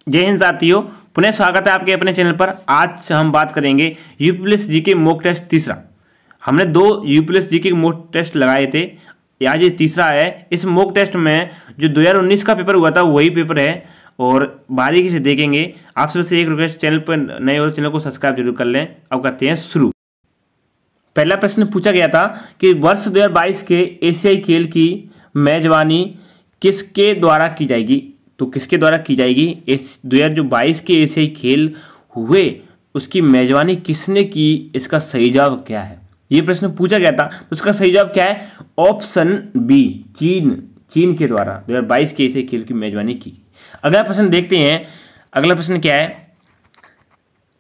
जय हिंद साथियों, पुनः स्वागत है आपके अपने चैनल पर। आज हम बात करेंगे UP police GK mock test तीसरा। हमने 2 UP police GK mock test लगाए थे, आज ये तीसरा है। इस मॉक टेस्ट में जो 2019 का पेपर हुआ था वही पेपर है और बारीकी से देखेंगे। आप सबसे एक रिक्वेस्ट, चैनल पर नए हो तो चैनल को सब्सक्राइब जरूर कर लें। अब करते हैं शुरू। पहला प्रश्न पूछा गया था कि वर्ष 2022 के एशियाई खेल की मेजबानी किसके द्वारा की जाएगी। तो किसके द्वारा की जाएगी? इस 2022 के एशियाई खेल हुए उसकी मेजबानी किसने की? इसका सही जवाब क्या है? ये प्रश्न पूछा गया था, तो उसका सही जवाब क्या है? ऑप्शन बी, चीन के द्वारा 2022 के एशियाई खेल की मेजबानी की। अगला प्रश्न देखते हैं। अगला प्रश्न क्या है?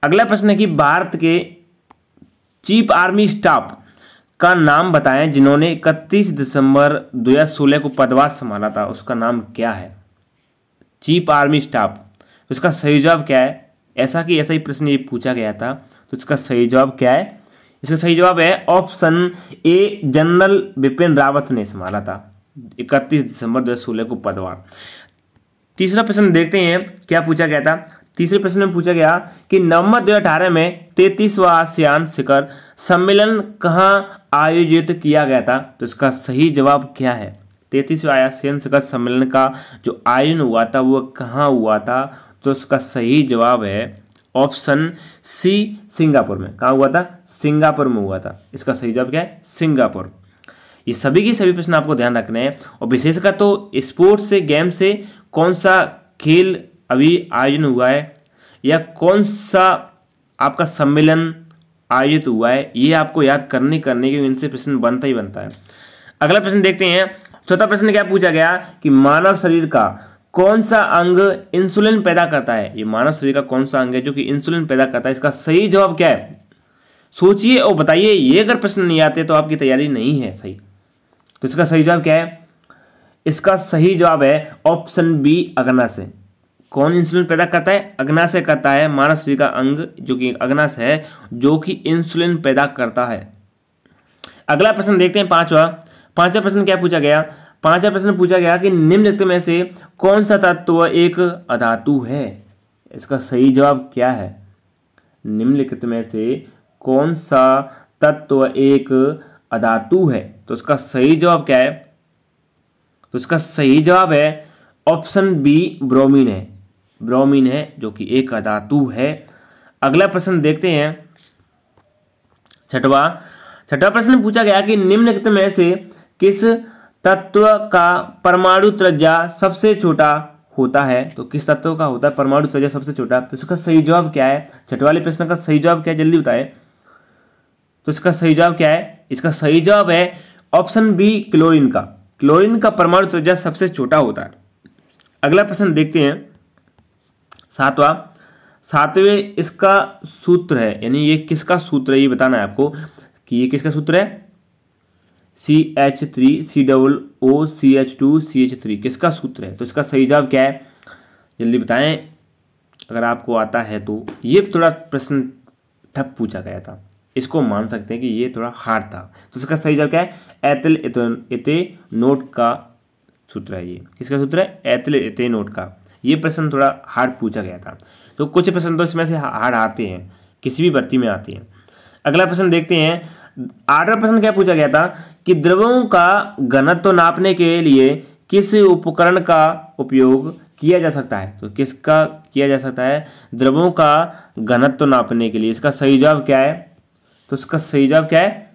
अगला प्रश्न है कि भारत के चीफ आर्मी स्टाफ का नाम बताएं जिन्होंने 31 दिसंबर 2016 को पदभार संभाला था। उसका नाम क्या है? Chief army staff. उसका सही जवाब क्या है? ऐसा ही प्रश्न ये पूछा गया था, तो इसका सही जवाब क्या है? इसका सही जवाब है option A, general Bipin Rawat ने संभाला था 31 दिसंबर 2016 को पदभार। तीसरा प्रश्न देखते हैं क्या पूछा गया था। तीसरे प्रश्न में पूछा गया कि नवंबर 2018 में 33वां आसियान शिखर सम्मेलन कहाँ आयोजित किया गया था। तो इसका सही जवाब क्या है? 33वां आसियान शिखर सम्मेलन का जो आयोजन हुआ था वो कहाँ हुआ था? तो इसका सही जवाब है ऑप्शन सी, सिंगापुर में। कहाँ हुआ था? सिंगापुर में हुआ था। इसका सही जवाब क्या है? सिंगापुर। ये सभी के सभी प्रश्न आपको ध्यान रखने हैं और विशेषकर तो स्पोर्ट्स से, गेम से कौन सा खेल अभी आयोजन हुआ है या कौन सा आपका सम्मेलन आयोजित हुआ है, ये आपको याद करने के इनसे प्रश्न बनता ही बनता है। अगला प्रश्न देखते हैं। चौथा प्रश्न क्या पूछा गया कि मानव शरीर का कौन सा अंग इंसुलिन पैदा करता है। ये मानव शरीर का कौन सा अंग है जो कि इंसुलिन पैदा करता है? इसका सही जवाब क्या है? सोचिए और बताइए। ये अगर प्रश्न नहीं आते तो आपकी तैयारी नहीं है सही। तो इसका सही जवाब क्या है? इसका सही जवाब है ऑप्शन बी, अग्नाशय। कौन इंसुलिन पैदा करता है? अग्नाशय करता है। मानव शरीर का अंग जो कि अग्नाशय है जो कि इंसुलिन पैदा करता है। अगला प्रश्न देखते हैं, पांचवा प्रश्न क्या पूछा गया? पांचवा प्रश्न पूछा गया कि निम्नलिखित में से कौन सा तत्व एक अधातु है। इसका सही जवाब क्या है? निम्नलिखित में से कौन सा तत्व एक अधातु है? तो उसका सही जवाब क्या है? तो इसका सही जवाब है ऑप्शन बी, ब्रोमीन है। ब्रोमीन है जो कि एक अधातु है। अगला प्रश्न देखते हैं, छठवां प्रश्न पूछा गया कि निम्नलिखित में से किस तत्व का परमाणु त्रिज्या सबसे छोटा होता है। तो किस तत्व का होता है परमाणु त्रिज्या सबसे छोटा? तो इसका सही जवाब क्या है? छठे वाले प्रश्न का सही जवाब क्या है, जल्दी बताएं। तो इसका सही जवाब क्या है? इसका सही जवाब है ऑप्शन बी, क्लोरीन का। क्लोरीन का परमाणु त्रिज्या सबसे छोटा होता है। अगला प्रश्न देखते हैं, सातवें इसका सूत्र है, यानी ये किसका सूत्र है ये बताना है आपको कि ये किसका सूत्र है। CH3COOCH2CH3 किसका सूत्र है? तो इसका सही जवाब क्या है, जल्दी बताएं अगर आपको आता है तो। ये थोड़ा प्रश्न ठप पूछा गया था, इसको मान सकते हैं कि ये थोड़ा हार्ड था। तो इसका सही जवाब क्या है? एथिल एथेनोट का सूत्र है। ये किसका सूत्र है? एथिल एथेनोट का। ये प्रश्न थोड़ा हार्ड पूछा गया था, तो कुछ प्रश्न तो इसमें से हार्ड आते हैं, किसी भी भर्ती में आते हैं। अगला प्रश्न देखते हैं, 8वां प्रश्न क्या पूछा गया था कि द्रवों का घनत्व नापने के लिए किस उपकरण का उपयोग किया जा सकता है। तो किसका किया जा सकता है द्रवों का घनत्व नापने के लिए? इसका सही जवाब क्या है? तो इसका सही जवाब क्या है,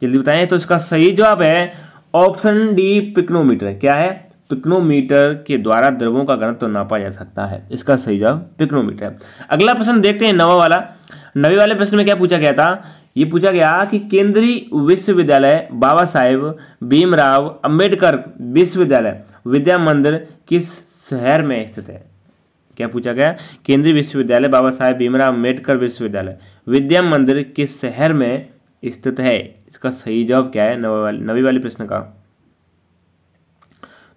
जल्दी बताएं। तो इसका सही जवाब है ऑप्शन डी, पिक्नोमीटर। क्या है? पिक्नोमीटर के द्वारा द्रवों का घनत्व नापा जा सकता है। इसका सही जवाब पिक्नोमीटर है। अगला प्रश्न देखते हैं, 9वें वाले प्रश्न में क्या पूछा गया था? ये पूछा गया कि केंद्रीय विश्वविद्यालय बाबा साहेब भीमराव अंबेडकर विश्वविद्यालय विद्या मंदिर किस शहर में स्थित है। क्या पूछा गया? केंद्रीय विश्वविद्यालय बाबा साहेब भीमराव अंबेडकर विश्वविद्यालय विद्या मंदिर किस शहर में स्थित है। इसका सही जवाब क्या है 9वीं वाले प्रश्न का?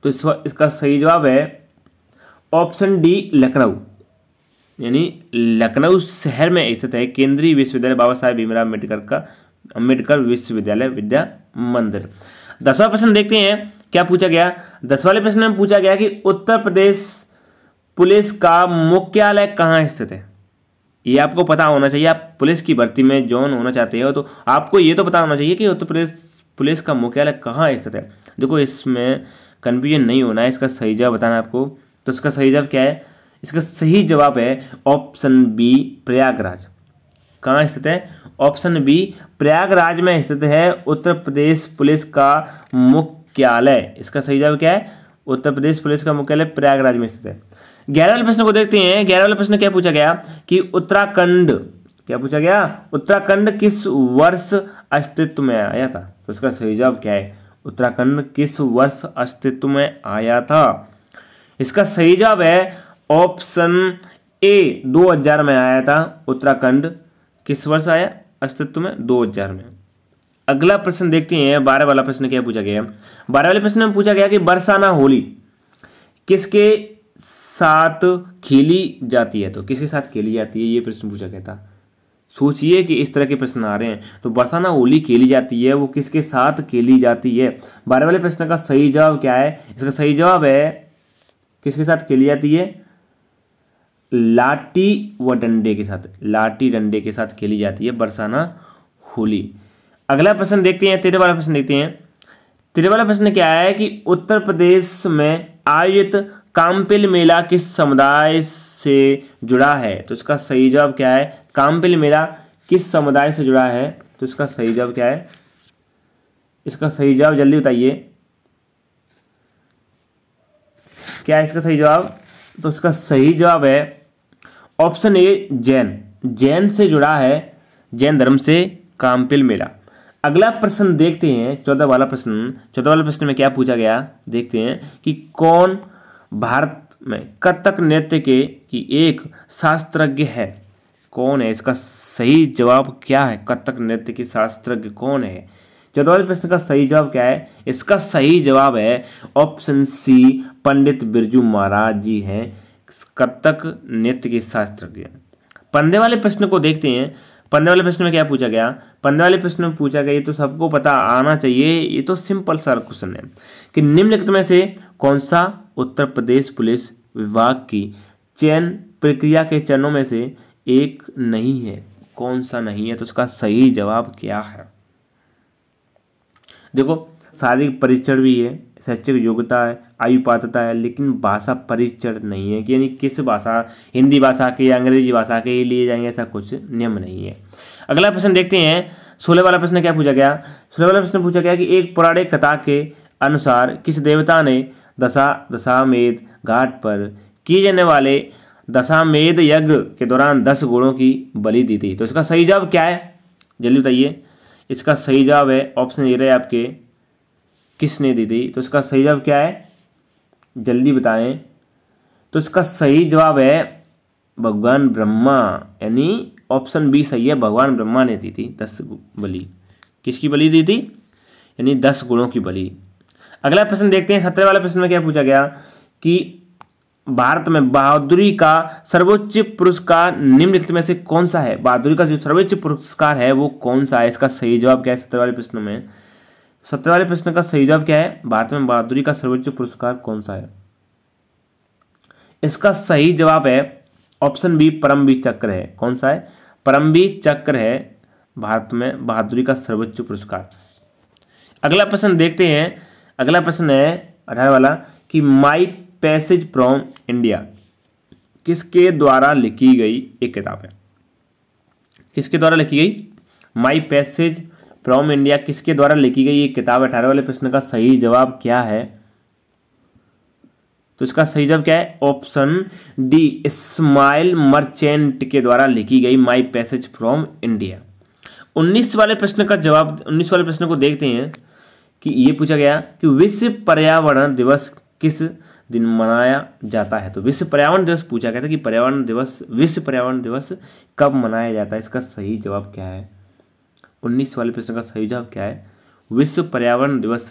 तो इसका सही जवाब है ऑप्शन डी, लखनऊ। यानी लखनऊ शहर में स्थित है केंद्रीय विश्वविद्यालय बाबा साहेब भीमराव अंबेडकर विश्वविद्यालय विद्या मंदिर। 10वां प्रश्न देखते हैं क्या पूछा गया। 10वें प्रश्न में पूछा गया कि उत्तर प्रदेश पुलिस का मुख्यालय कहाँ स्थित है? ये आपको पता होना चाहिए। आप पुलिस की भर्ती में जॉइन होना चाहते हो तो आपको ये तो पता होना चाहिए कि उत्तर प्रदेश पुलिस का मुख्यालय कहाँ स्थित है। देखो, इसमें कन्फ्यूजन नहीं होना है, इसका सही जवाब बताना है आपको। तो इसका सही जवाब क्या है? इसका सही जवाब है ऑप्शन बी, प्रयागराज। कहाँ स्थित है? ऑप्शन बी, प्रयागराज में स्थित है उत्तर प्रदेश पुलिस का मुख्यालय। इसका सही जवाब क्या है? उत्तर प्रदेश पुलिस का मुख्यालय प्रयागराज में स्थित है। 11 वाले प्रश्न को देखते हैं। 11 वाले प्रश्न क्या पूछा गया कि उत्तराखंड, क्या पूछा गया? उत्तराखंड किस वर्ष अस्तित्व में आया था? तो इसका सही जवाब क्या है? उत्तराखंड किस वर्ष अस्तित्व में आया था? इसका सही जवाब है ऑप्शन ए, 2000 में आया था। उत्तराखंड किस वर्ष आया अस्तित्व में? 2000 में। अगला प्रश्न देखते हैं। 12 वाला प्रश्न क्या पूछा गया? 12 वाले प्रश्न में पूछा गया कि बरसाना होली किसके साथ खेली जाती है? तो किसके साथ खेली जाती है, ये प्रश्न पूछा गया था। सोचिए कि इस तरह के प्रश्न आ रहे हैं। तो बरसाना होली खेली जाती है, वो किसके साथ खेली जाती है? 12 वाले प्रश्न का सही जवाब क्या है? इसका सही जवाब है किसके साथ खेली जाती है? लाठी व डंडे के साथ, लाठी डंडे के साथ खेली जाती है बरसाना होली। अगला प्रश्न देखते हैं। 13 वाला प्रश्न देखते हैं। 13 वाला प्रश्न क्या है कि उत्तर प्रदेश में आयोजित काम्पिल मेला किस समुदाय से जुड़ा है? तो इसका सही जवाब क्या है? काम्पिल मेला किस समुदाय से जुड़ा है? तो इसका सही जवाब क्या है? इसका सही जवाब जल्दी बताइए, क्या है इसका सही जवाब? तो इसका सही जवाब है ऑप्शन ए, जैन। जैन से जुड़ा है, जैन धर्म से काम्पिल मेला। अगला प्रश्न देखते हैं। 14 वाला प्रश्न। 14 वाले प्रश्न में क्या पूछा गया देखते हैं कि कौन भारत में कथक नृत्य की एक शास्त्रज्ञ है? कौन है? इसका सही जवाब क्या है? कथक नृत्य की शास्त्रज्ञ कौन है? 14 वाले प्रश्न का सही जवाब क्या है? इसका सही जवाब है ऑप्शन सी, पंडित बिरजू महाराज जी हैं कथक नृत्य के शास्त्रज्ञ। 15 वाले प्रश्न को देखते हैं। 15 वाले प्रश्न में क्या पूछा गया? 15 वाले प्रश्न में पूछा गया, ये तो सबको पता आना चाहिए, ये तो सिंपल सा क्वेश्चन है कि निम्नलिखित में से कौन सा उत्तर प्रदेश पुलिस विभाग की चयन प्रक्रिया के चरणों में से एक नहीं है? कौन सा नहीं है? तो उसका सही जवाब क्या है? देखो, शारीरिक परीक्षण भी है, शैक्षिक योग्यता है, आयु पात्रता है, लेकिन भाषा परीक्षण नहीं है कि यानी किस भाषा, हिंदी भाषा के या अंग्रेजी भाषा के ही लिए जाएंगे, ऐसा कुछ नियम नहीं है। अगला प्रश्न देखते हैं। 16 वाला प्रश्न क्या पूछा गया? 16 वाला प्रश्न पूछा गया कि एक पौराणिक कथा के अनुसार किस देवता ने दशामेध घाट पर किए जाने वाले दशामेध यज्ञ के दौरान 10 घोड़ों की बलि दी थी? तो इसका सही जवाब क्या है? जल्दी बताइए। इसका सही जवाब है ऑप्शन ए रहे आपके, किसने दी थी? तो इसका सही जवाब क्या है? जल्दी बताएं। तो इसका सही जवाब है भगवान ब्रह्मा, यानी ऑप्शन बी सही है, भगवान ब्रह्मा ने दी थी 10 बलि। किसकी बलि दी थी? यानी 10 घोड़ों की बलि। अगला प्रश्न देखते हैं। 17 वाले प्रश्न में क्या पूछा गया कि भारत में बहादुरी का सर्वोच्च पुरस्कार निम्नलिखित में से कौन सा है? बहादुरी का जो सर्वोच्च पुरस्कार है वो कौन सा है? इसका सही जवाब क्या है? 17 वाले प्रश्न में 17 वाले प्रश्न का सही जवाब क्या है? भारत में बहादुरी का सर्वोच्च पुरस्कार कौन सा है? इसका सही जवाब है ऑप्शन बी, परमवीर चक्र है। कौन सा है? परमवीर चक्र है भारत में बहादुरी का सर्वोच्च पुरस्कार। अगला प्रश्न देखते हैं। अगला प्रश्न है 18 वाला कि माई पैसेज फ्रॉम इंडिया किसके द्वारा लिखी गई एक किताब है? किसके द्वारा लिखी गई? माई पैसेज फ्रॉम इंडिया किसके द्वारा लिखी गई एक किताब? 18 वाले प्रश्न का सही जवाब क्या है? तो इसका सही जवाब क्या है? ऑप्शन डी, इस्माइल मर्चेंट के द्वारा लिखी गई माई पैसेज फ्रॉम इंडिया। 19 वाले प्रश्न का जवाब, 19 वाले प्रश्न को देखते हैं कि ये पूछा गया कि विश्व पर्यावरण दिवस किस दिन मनाया जाता है? तो विश्व पर्यावरण दिवस पूछा गया था कि पर्यावरण दिवस, विश्व पर्यावरण दिवस कब मनाया जाता है? इसका सही जवाब क्या है? 19 वाले प्रश्न का सही जवाब क्या है? विश्व पर्यावरण दिवस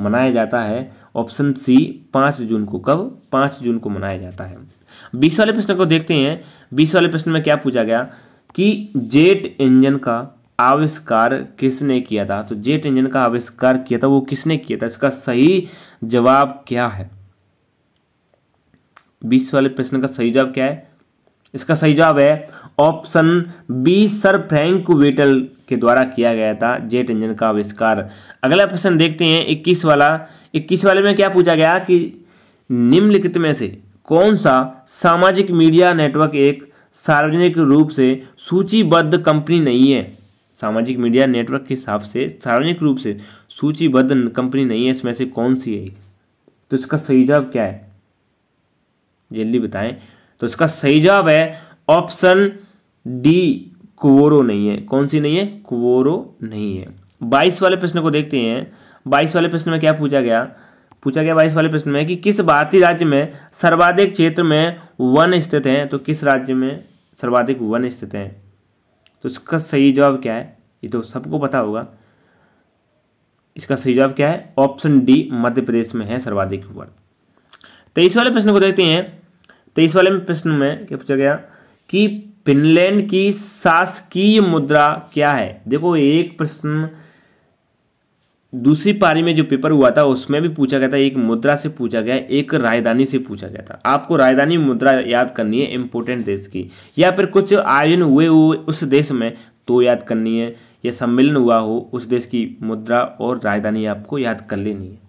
मनाया जाता है ऑप्शन सी, 5 जून को। कब? 5 जून को मनाया जाता है। 20 वाले प्रश्न को देखते हैं। 20 वाले प्रश्न में क्या पूछा गया कि जेट इंजन का आविष्कार किसने किया था? तो जेट इंजन का आविष्कार किया था वो किसने किया था? इसका सही जवाब क्या है? 20 वाले प्रश्न का सही जवाब क्या है? इसका सही जवाब है option B, sir Frank Whittle के द्वारा किया गया था जेट इंजन का आविष्कार। अगला प्रश्न देखते हैं 21 वाला। 21 वाले में क्या पूछा गया कि निम्नलिखित में से कौन सा सामाजिक मीडिया नेटवर्क एक सार्वजनिक रूप से सूचीबद्ध कंपनी नहीं है? सामाजिक मीडिया नेटवर्क के हिसाब से सार्वजनिक रूप से सूचीबद्ध कंपनी नहीं है, इसमें से कौन सी है? तो इसका सही जवाब क्या है, जल्दी बताएं। तो इसका सही जवाब है ऑप्शन डी, क्वोरो नहीं है। कौन सी नहीं है? क्वोरो नहीं है। 22 वाले प्रश्न को देखते हैं। 22 वाले प्रश्न में क्या पूछा गया? 22 वाले प्रश्न में कि किस भारतीय राज्य में सर्वाधिक क्षेत्र में वन स्थित हैं? तो किस राज्य में सर्वाधिक वन स्थित हैं? तो इसका सही जवाब क्या है? ये तो सबको पता होगा। इसका सही जवाब क्या है? ऑप्शन डी, मध्य प्रदेश में है सर्वाधिक वन। 23 वाले प्रश्न को देखते हैं। 23 वाले प्रश्न में क्या पूछा गया कि फिनलैंड की शासकीय मुद्रा क्या है? देखो, एक प्रश्न दूसरी पारी में जो पेपर हुआ था उसमें भी पूछा गया था, एक मुद्रा से पूछा गया, एक राजधानी से पूछा गया था। आपको राजधानी मुद्रा याद करनी है इंपोर्टेंट देश की, या फिर कुछ आयोजन हुए उस देश में तो याद करनी है, या सम्मेलन हुआ हो उस देश की मुद्रा और राजधानी आपको याद कर लेनी है।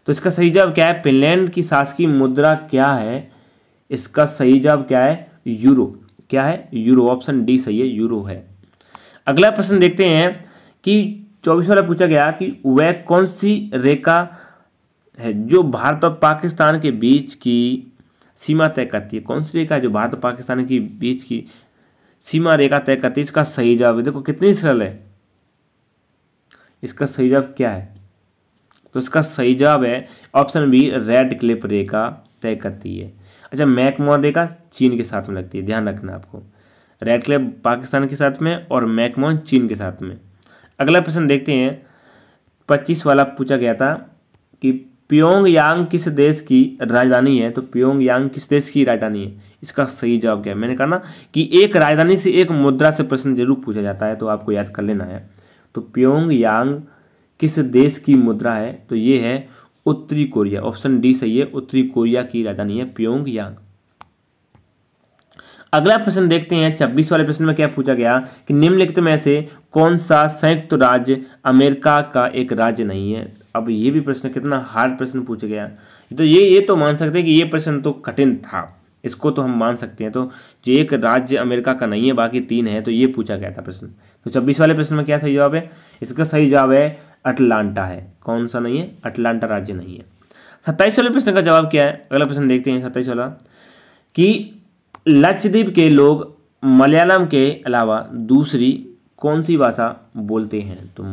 तो इसका सही जवाब क्या है? फिनलैंड की शासकीय मुद्रा क्या है? इसका सही जवाब क्या है? यूरो। क्या है? यूरो। ऑप्शन डी सही है, यूरो है। अगला प्रश्न देखते हैं कि 24 वाला पूछा गया कि वह कौन सी रेखा है जो भारत और पाकिस्तान के बीच की सीमा तय करती है? कौन सी रेखा है जो भारत और पाकिस्तान के बीच की सीमा रेखा तय करती है? इसका सही जवाब देखो कितनी सरल है। इसका सही जवाब क्या है? तो इसका सही जवाब है ऑप्शन बी, रेड क्लिफ रेखा तय करती है। अच्छा, मैकमोहन रेखा चीन के साथ में लगती है, ध्यान रखना आपको। रेड क्लिफ पाकिस्तान के साथ में और मैकमोहन चीन के साथ में। अगला प्रश्न देखते हैं। 25 वाला पूछा गया था कि प्योंगयांग किस देश की राजधानी है? तो प्योंगयांग किस देश की राजधानी है? इसका सही जवाब क्या है? मैंने कहा ना कि एक राजधानी से एक मुद्रा से प्रश्न जरूर पूछा जाता है, तो आपको याद कर लेना है। तो प्योंगयांग किस देश की मुद्रा है? तो ये है उत्तरी कोरिया। ऑप्शन डी सही है, उत्तरी कोरिया की राजधानी है प्योंगयांग। अगला प्रश्न देखते हैं। 26 वाले प्रश्न में क्या पूछा गया कि निम्नलिखित में से कौन सा संयुक्त राज्य अमेरिका का एक राज्य नहीं है? अब ये भी प्रश्न कितना हार्ड प्रश्न पूछा गया। तो ये तो मान सकते हैं कि ये प्रश्न तो कठिन था, इसको तो हम मान सकते हैं। तो जो एक राज्य अमेरिका का नहीं है, बाकी 3 है, तो ये पूछा गया था प्रश्न। तो 26 वाले प्रश्न में क्या सही जवाब है? इसका सही जवाब है अटलांटा है। कौन सा नहीं है? अटलांटा राज्य नहीं है। 27 वाले प्रश्न का जवाब क्या है? अगला प्रश्न देखते हैं 27 वाला कि लक्षद्वीप के लोग मलयालम के अलावा दूसरी कौन सी भाषा बोलते हैं? तो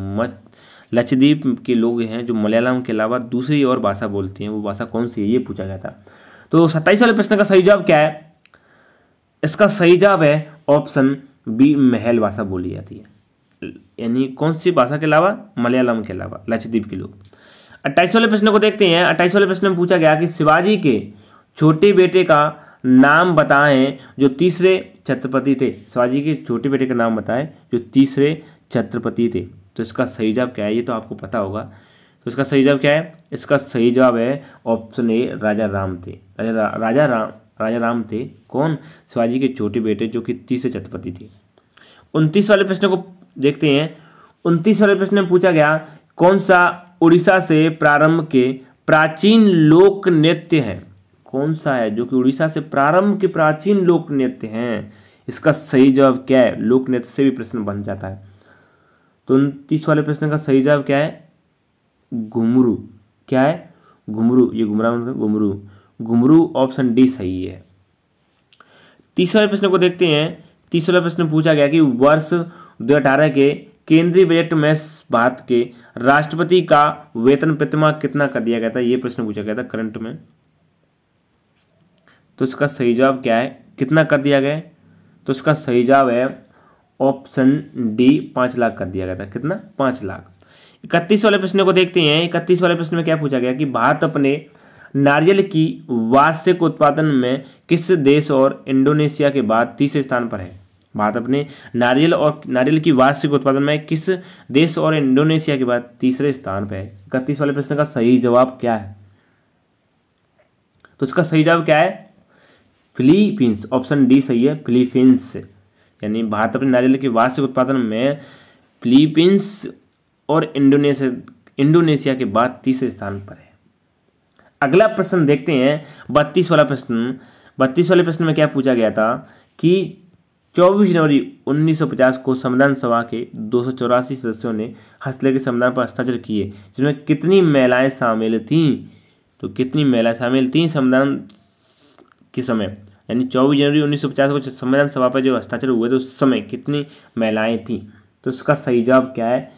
लक्षद्वीप के लोग हैं जो मलयालम के अलावा दूसरी और भाषा बोलते हैं, वो भाषा कौन सी है? ये पूछा गया था। तो 27 वाले प्रश्न का सही जवाब क्या है? इसका सही जवाब है ऑप्शन बी, महल भाषा बोली जाती है। यानी कौन सी भाषा के अलावा? मलयालम के अलावा लक्षद्वीप के लोग। 28 वाले प्रश्न को देखते हैं। 28 वाले प्रश्न में पूछा गया कि शिवाजी के छोटे बेटे का नाम बताएं जो तीसरे छत्रपति थे। शिवाजी के छोटे बेटे का नाम बताएं जो तीसरे छत्रपति थे। तो इसका सही जवाब क्या है? ये तो आपको पता होगा। तो इसका सही जवाब क्या है? इसका सही जवाब है ऑप्शन ए, राजा राम थे। राजा राम थे। कौन? शिवाजी के छोटे बेटे जो कि तीसरे छत्रपति थे। 29 वाले प्रश्न को देखते हैं। 29 वाले प्रश्न में पूछा गया कौन सा उड़ीसा से प्रारंभ के प्राचीन लोक नृत्य है? कौन सा है जो कि उड़ीसा से प्रारंभ के प्राचीन लोक नृत्य हैं? इसका सही जवाब क्या है? लोक नृत्य से भी प्रश्न बन जाता है। तो 29 वाले प्रश्न का सही जवाब क्या है? घुंघरू। क्या है? घुंघरू। ये घुंघरू। घुंघरू ऑप्शन डी सही है। 30 वाले प्रश्न को देखते हैं। 30 वाला प्रश्न पूछा गया कि वर्ष 2018 के केंद्रीय बजट में भारत के राष्ट्रपति का वेतन प्रतिमाह कितना कर दिया गया था? ये प्रश्न पूछा गया था करंट में। तो इसका सही जवाब क्या है? कितना कर दिया गया? तो इसका सही जवाब है ऑप्शन डी, 5 लाख कर दिया गया था। कितना? 5 लाख। 31 वाले प्रश्न को देखते हैं। 31 वाले प्रश्न में क्या पूछा गया कि भारत अपने नारियल की वार्षिक उत्पादन में किस देश और इंडोनेशिया के बाद तीसरे स्थान पर है? भारत अपने नारियल की वार्षिक उत्पादन में किस देश और इंडोनेशिया के बाद तीसरे स्थान पर है? 31 वाले प्रश्न का सही जवाब क्या है? तो इसका सही जवाब क्या है? फिलीपींस, ऑप्शन डी सही है, फिलीपींस। यानी भारत अपने नारियल के वार्षिक उत्पादन में फिलीपींस और इंडोनेशिया के बाद तीसरे स्थान पर है। अगला प्रश्न देखते हैं 32 वाला प्रश्न। 32 वाले प्रश्न में क्या पूछा गया था कि 24 जनवरी 1950 को संविधान सभा के 284 सदस्यों ने हस्तलेख के संविधान पर हस्ताक्षर किए, जिसमें कितनी महिलाएं शामिल थीं? तो कितनी महिलाएं शामिल थीं संविधान के समय, यानी 24 जनवरी 1950 को संविधान सभा पर जो हस्ताक्षर हुए थे उस समय कितनी महिलाएं थीं? तो इसका सही जवाब क्या है,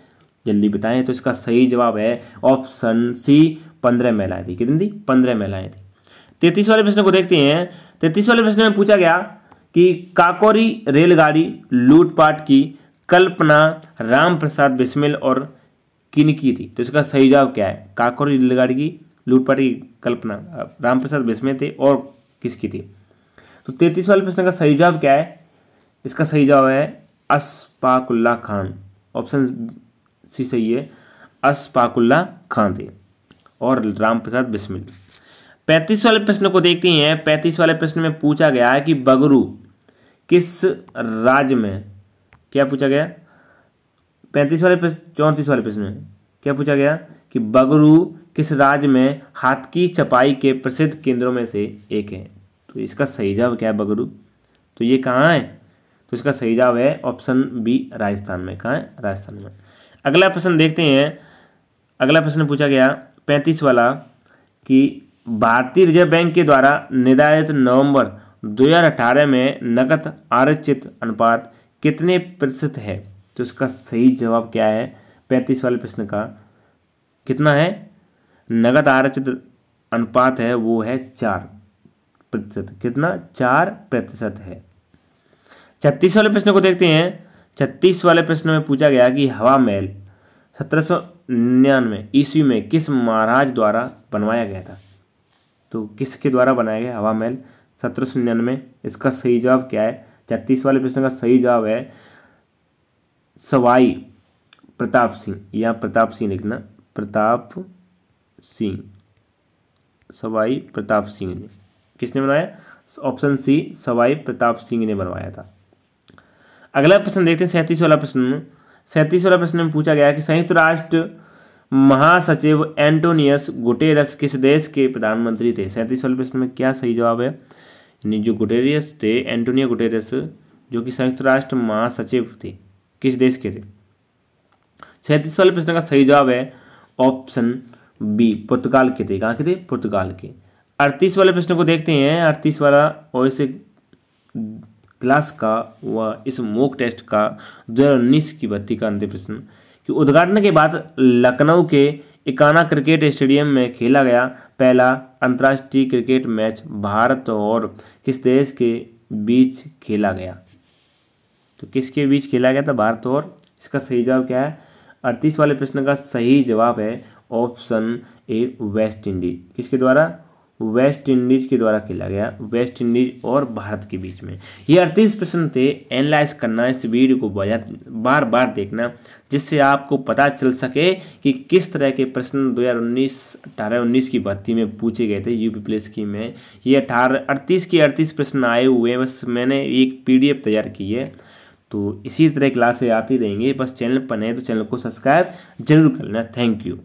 जल्दी बताएं। तो इसका सही जवाब है ऑप्शन सी, 15 महिलाएं थी। कितनी थी? 15 महिलाएं थी। 33 वाले प्रश्न को देखते हैं। 33 वाले प्रश्न में पूछा गया कि काकोरी रेलगाड़ी लूटपाट की कल्पना राम प्रसाद बिस्मिल और किनकी थी? तो इसका सही जवाब क्या है? काकोरी रेलगाड़ी की लूटपाट की कल्पना राम प्रसाद बिस्मिल थे और किसकी थी? तो 33 वाले प्रश्न का सही जवाब क्या है? इसका सही जवाब है अशफाकुल्ला खान, ऑप्शन सी सही है, अशफाकुल्ला खान थे और राम प्रसाद बिस्मिल। 35 वाले प्रश्न को देखते हैं। 35 वाले प्रश्न में पूछा गया है कि बगरू किस राज्य में, क्या पूछा गया? 34 वाले प्रश्न में क्या पूछा गया कि बगरू किस राज्य में हाथ की छपाई के प्रसिद्ध केंद्रों में से एक है? तो इसका सही जवाब क्या है? बगरू। तो ये कहाँ है? तो इसका सही जवाब है ऑप्शन बी, राजस्थान में। कहाँ है? राजस्थान में। अगला प्रश्न देखते हैं। अगला प्रश्न पूछा गया 35 वाला कि भारतीय रिजर्व बैंक के द्वारा निर्धारित नवंबर 2018 में नकद आरक्षित अनुपात कितने प्रतिशत है? तो इसका सही जवाब क्या है? 35 वाले प्रश्न का कितना है? नकद आरक्षित अनुपात है वो है 4%। कितना? 4% है। 36 वाले प्रश्न को देखते हैं। 36 वाले प्रश्न में पूछा गया कि हवा महल 1799 ईस्वी में किस महाराज द्वारा बनवाया गया था? तो किसके द्वारा बनाया गया हवा महल 1799? इसका सही जवाब क्या है? 36 वाले प्रश्न का सही जवाब है सवाई प्रताप सिंह, या प्रताप सिंह लिखना, प्रताप सिंह, सवाई प्रताप सिंह ने। किसने बनवाया? ऑप्शन सी, सवाई प्रताप सिंह ने बनवाया था। अगला प्रश्न देखते हैं 37 वाला प्रश्न। 37 वाला प्रश्न में पूछा गया कि संयुक्त राष्ट्र महासचिव एंटोनियस गुटेरस किस देश के प्रधानमंत्री थे? 37 वाले प्रश्न में क्या सही जवाब है? यानी जो गुटेरियस थे, एंटोनियो गुटेरस, जो कि संयुक्त राष्ट्र महासचिव थे, किस देश के थे? 37 वाले प्रश्न का सही जवाब है ऑप्शन बी, पुर्तगाल के थे। कहाँ के थे? पुर्तगाल के। 38 वाले प्रश्न को देखते हैं। 38 वाला ओएसए क्लास का व इस मॉक टेस्ट का 2019 की भर्ती का अंतिम प्रश्न कि उद्घाटन के बाद लखनऊ के इकाना क्रिकेट स्टेडियम में खेला गया पहला अंतर्राष्ट्रीय क्रिकेट मैच भारत और किस देश के बीच खेला गया? तो किसके बीच खेला गया था? भारत और। इसका सही जवाब क्या है? 38 वाले प्रश्न का सही जवाब है ऑप्शन ए, वेस्ट इंडीज। किसके द्वारा? वेस्ट इंडीज के द्वारा खेला गया, वेस्ट इंडीज और भारत के बीच में। ये 38 प्रश्न थे। एनालाइज करना, इस वीडियो को बार बार देखना, जिससे आपको पता चल सके कि किस तरह के प्रश्न 2018-19 की भर्ती में पूछे गए थे यूपी पुलिस की में। ये 38 के 38 प्रश्न आए हुए हैं। बस मैंने एक PDF तैयार की है, तो इसी तरह क्लासें आती रहेंगी। बस चैनल पर नए तो चैनल को सब्सक्राइब जरूर कर लेना। Thank you.